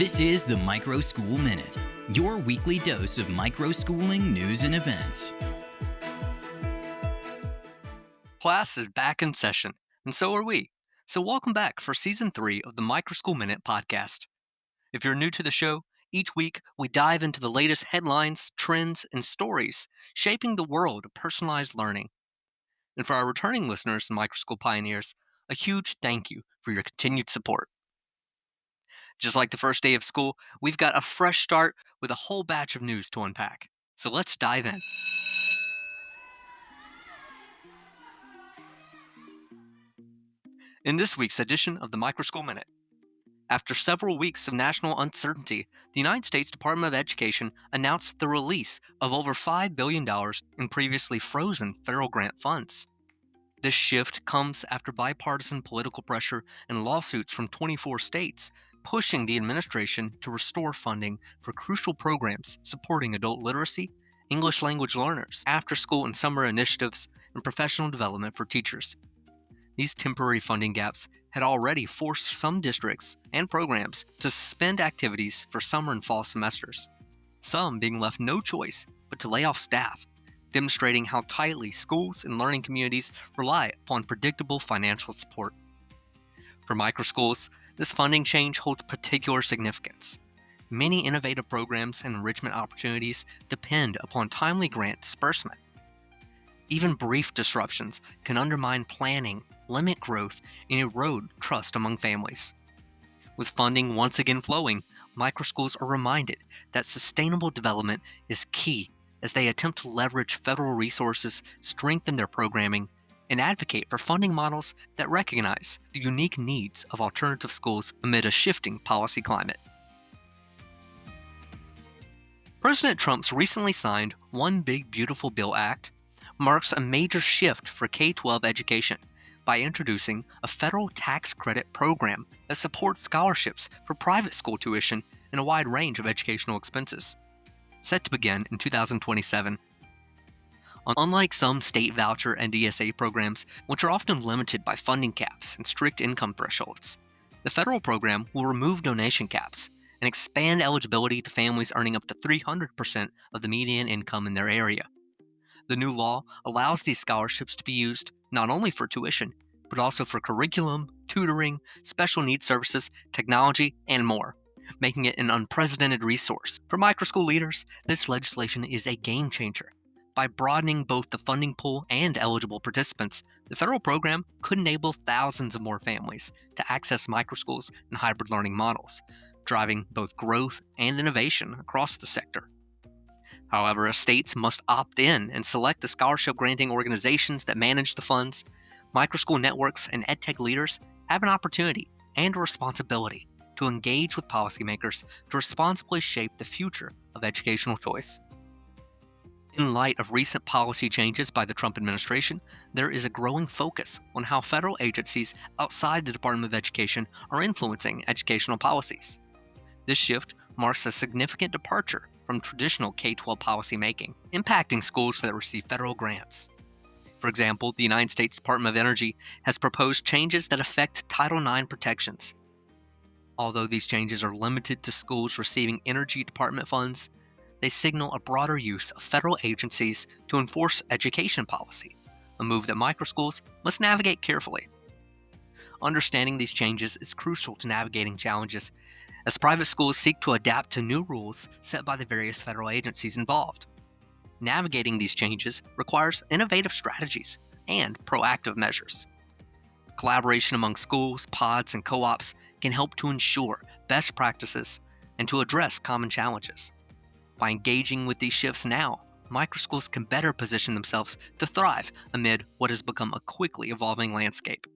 This is the Microschool Minute, your weekly dose of microschooling news and events. Class is back in session, and so are we. So welcome back for Season 3 of the Microschool Minute podcast. If you're new to the show, each week we dive into the latest headlines, trends, and stories shaping the world of personalized learning. And for our returning listeners and microschool pioneers, a huge thank you for your continued support. Just like the first day of school, we've got a fresh start with a whole batch of news to unpack. So let's dive in. In this week's edition of the Microschool Minute, after several weeks of national uncertainty, the United States Department of Education announced the release of over $5 billion in previously frozen federal grant funds. This shift comes after bipartisan political pressure and lawsuits from 24 states pushing the administration to restore funding for crucial programs supporting adult literacy, English language learners, after-school and summer initiatives, and professional development for teachers. These temporary funding gaps had already forced some districts and programs to suspend activities for summer and fall semesters, some being left no choice but to lay off staff, demonstrating how tightly schools and learning communities rely upon predictable financial support. For microschools, this funding change holds particular significance. Many innovative programs and enrichment opportunities depend upon timely grant disbursement. Even brief disruptions can undermine planning, limit growth, and erode trust among families. With funding once again flowing, microschools are reminded that sustainable development is key as they attempt to leverage federal resources, strengthen their programming, and advocate for funding models that recognize the unique needs of alternative schools amid a shifting policy climate. President Trump's recently signed One Big Beautiful Bill Act marks a major shift for K-12 education by introducing a federal tax credit program that supports scholarships for private school tuition and a wide range of educational expenses. Set to begin in 2027. Unlike some state voucher and DSA programs, which are often limited by funding caps and strict income thresholds, the federal program will remove donation caps and expand eligibility to families earning up to 300% of the median income in their area. The new law allows these scholarships to be used not only for tuition, but also for curriculum, tutoring, special needs services, technology, and more, making it an unprecedented resource. For microschool leaders, this legislation is a game changer. By broadening both the funding pool and eligible participants, the federal program could enable thousands of more families to access microschools and hybrid learning models, driving both growth and innovation across the sector. However, states must opt in and select the scholarship-granting organizations that manage the funds. Microschool networks and edtech leaders have an opportunity and a responsibility to engage with policymakers to responsibly shape the future of educational choice. In light of recent policy changes by the Trump administration, there is a growing focus on how federal agencies outside the Department of Education are influencing educational policies. This shift marks a significant departure from traditional K-12 policymaking, impacting schools that receive federal grants. For example, the United States Department of Energy has proposed changes that affect Title IX protections. Although these changes are limited to schools receiving Energy Department funds, they signal a broader use of federal agencies to enforce education policy, a move that microschools must navigate carefully. Understanding these changes is crucial to navigating challenges as private schools seek to adapt to new rules set by the various federal agencies involved. Navigating these changes requires innovative strategies and proactive measures. Collaboration among schools, pods, and co-ops can help to ensure best practices and to address common challenges. By engaging with these shifts now, microschools can better position themselves to thrive amid what has become a quickly evolving landscape.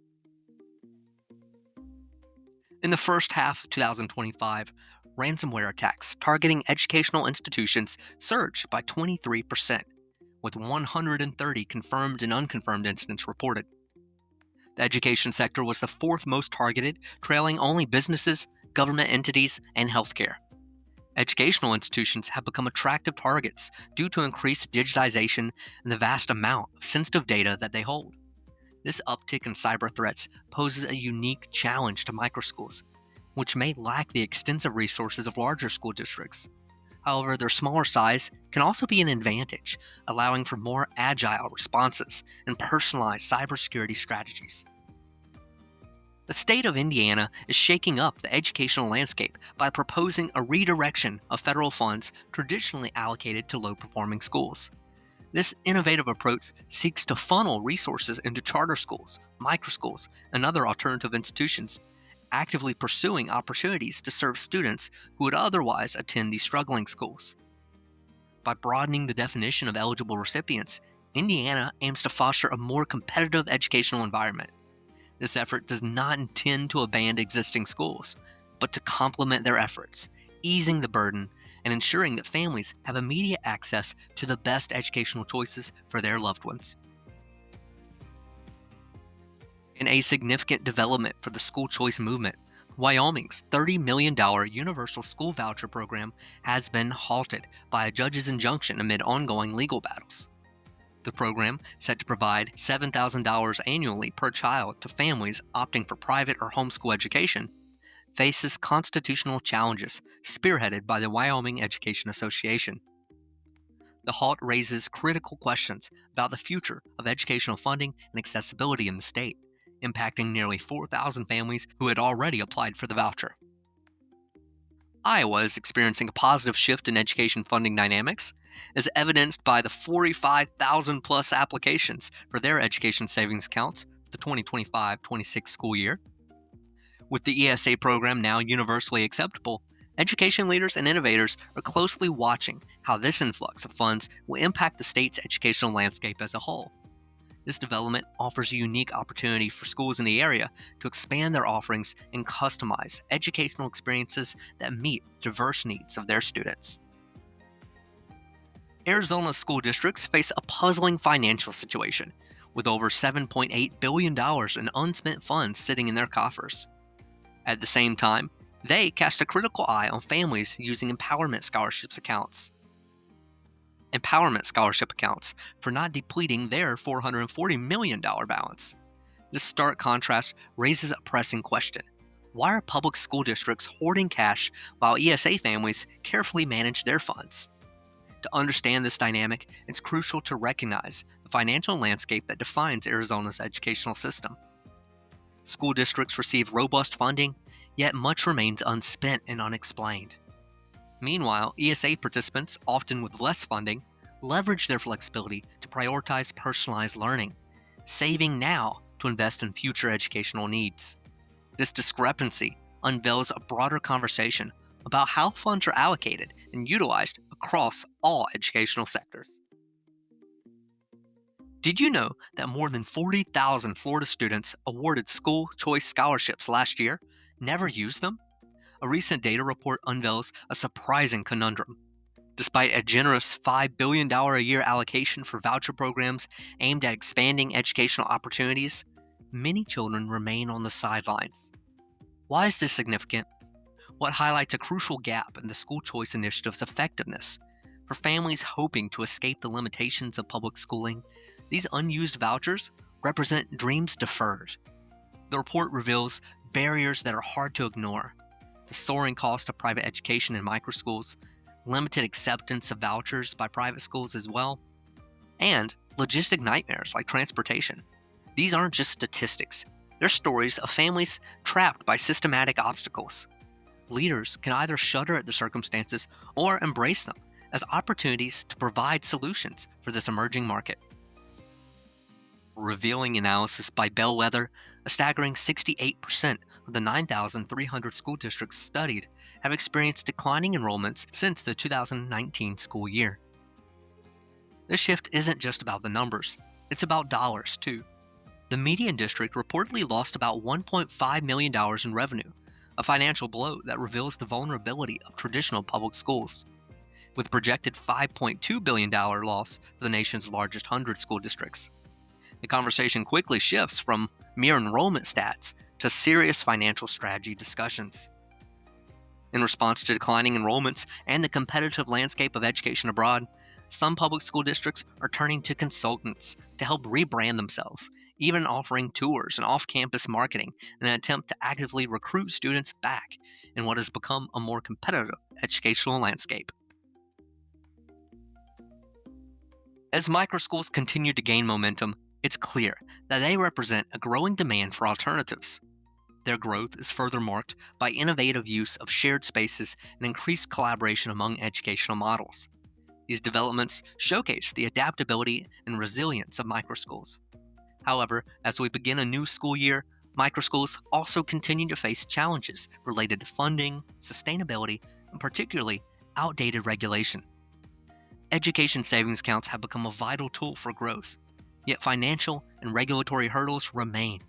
In the first half of 2025, ransomware attacks targeting educational institutions surged by 23%, with 130 confirmed and unconfirmed incidents reported. The education sector was the fourth most targeted, trailing only businesses, government entities, and healthcare. Educational institutions have become attractive targets due to increased digitization and the vast amount of sensitive data that they hold. This uptick in cyber threats poses a unique challenge to microschools, which may lack the extensive resources of larger school districts. However, their smaller size can also be an advantage, allowing for more agile responses and personalized cybersecurity strategies. The state of Indiana is shaking up the educational landscape by proposing a redirection of federal funds traditionally allocated to low-performing schools. This innovative approach seeks to funnel resources into charter schools, microschools, and other alternative institutions, actively pursuing opportunities to serve students who would otherwise attend these struggling schools. By broadening the definition of eligible recipients, Indiana aims to foster a more competitive educational environment. This effort does not intend to abandon existing schools, but to complement their efforts, easing the burden and ensuring that families have immediate access to the best educational choices for their loved ones. In a significant development for the school choice movement, Wyoming's $30 million universal school voucher program has been halted by a judge's injunction amid ongoing legal battles. The program, set to provide $7,000 annually per child to families opting for private or homeschool education, faces constitutional challenges spearheaded by the Wyoming Education Association. The halt raises critical questions about the future of educational funding and accessibility in the state, impacting nearly 4,000 families who had already applied for the voucher. Iowa is experiencing a positive shift in education funding dynamics, as evidenced by the 45,000 plus applications for their education savings accounts for the 2025-26 school year. With the ESA program now universally acceptable, education leaders and innovators are closely watching how this influx of funds will impact the state's educational landscape as a whole. This development offers a unique opportunity for schools in the area to expand their offerings and customize educational experiences that meet diverse needs of their students. Arizona school districts face a puzzling financial situation, with over $7.8 billion in unspent funds sitting in their coffers. At the same time, they cast a critical eye on families using empowerment scholarship accounts for not depleting their $440 million balance. This stark contrast raises a pressing question. Why are public school districts hoarding cash while ESA families carefully manage their funds? To understand this dynamic, it's crucial to recognize the financial landscape that defines Arizona's educational system. School districts receive robust funding, yet much remains unspent and unexplained. Meanwhile, ESA participants, often with less funding, leverage their flexibility to prioritize personalized learning, saving now to invest in future educational needs. This discrepancy unveils a broader conversation about how funds are allocated and utilized across all educational sectors. Did you know that more than 40,000 Florida students awarded school choice scholarships last year never used them? A recent data report unveils a surprising conundrum. Despite a generous $5 billion a year allocation for voucher programs aimed at expanding educational opportunities, many children remain on the sidelines. Why is this significant? What highlights a crucial gap in the school choice initiative's effectiveness? For families hoping to escape the limitations of public schooling, these unused vouchers represent dreams deferred. The report reveals barriers that are hard to ignore: the soaring cost of private education in microschools, limited acceptance of vouchers by private schools as well, and logistic nightmares like transportation. These aren't just statistics, they're stories of families trapped by systematic obstacles. Leaders can either shudder at the circumstances or embrace them as opportunities to provide solutions for this emerging market. Revealing analysis by Bellwether, a staggering 68% of the 9,300 school districts studied have experienced declining enrollments since the 2019 school year. This shift isn't just about the numbers, it's about dollars too. The median district reportedly lost about $1.5 million in revenue, a financial blow that reveals the vulnerability of traditional public schools. With a projected $5.2 billion loss for the nation's largest 100 school districts, the conversation quickly shifts from mere enrollment stats to serious financial strategy discussions. In response to declining enrollments and the competitive landscape of education abroad, some public school districts are turning to consultants to help rebrand themselves, even offering tours and off-campus marketing in an attempt to actively recruit students back in what has become a more competitive educational landscape. As microschools continue to gain momentum, it's clear that they represent a growing demand for alternatives. Their growth is further marked by innovative use of shared spaces and increased collaboration among educational models. These developments showcase the adaptability and resilience of microschools. However, as we begin a new school year, microschools also continue to face challenges related to funding, sustainability, and particularly outdated regulation. Education savings accounts have become a vital tool for growth, yet financial and regulatory hurdles remain.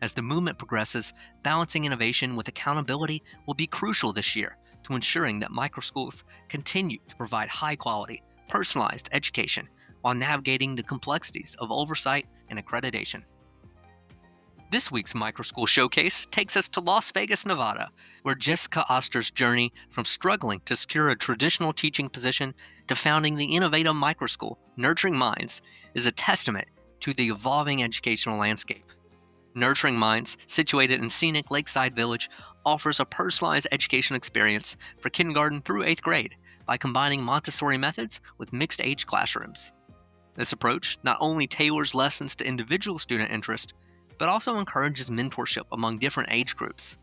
As the movement progresses, balancing innovation with accountability will be crucial this year to ensuring that microschools continue to provide high-quality, personalized education while navigating the complexities of oversight and accreditation. This week's Microschool Showcase takes us to Las Vegas, Nevada, where Jessica Oster's journey from struggling to secure a traditional teaching position to founding the innovative microschool, Nurturing Minds, is a testament to the evolving educational landscape. Nurturing Minds, situated in scenic Lakeside Village, offers a personalized education experience for kindergarten through 8th grade by combining Montessori methods with mixed-age classrooms. This approach not only tailors lessons to individual student interest, but also encourages mentorship among different age groups.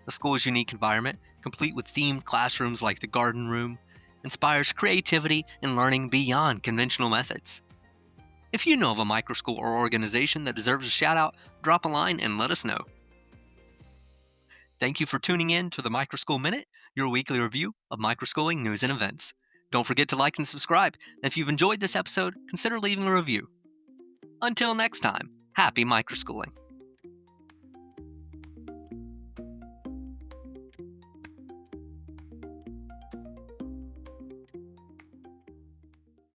The school's unique environment, complete with themed classrooms like the garden room, inspires creativity and learning beyond conventional methods. If you know of a microschool or organization that deserves a shout-out, drop a line and let us know. Thank you for tuning in to the Microschool Minute, your weekly review of microschooling news and events. Don't forget to like and subscribe. And if you've enjoyed this episode, consider leaving a review. Until next time, happy microschooling.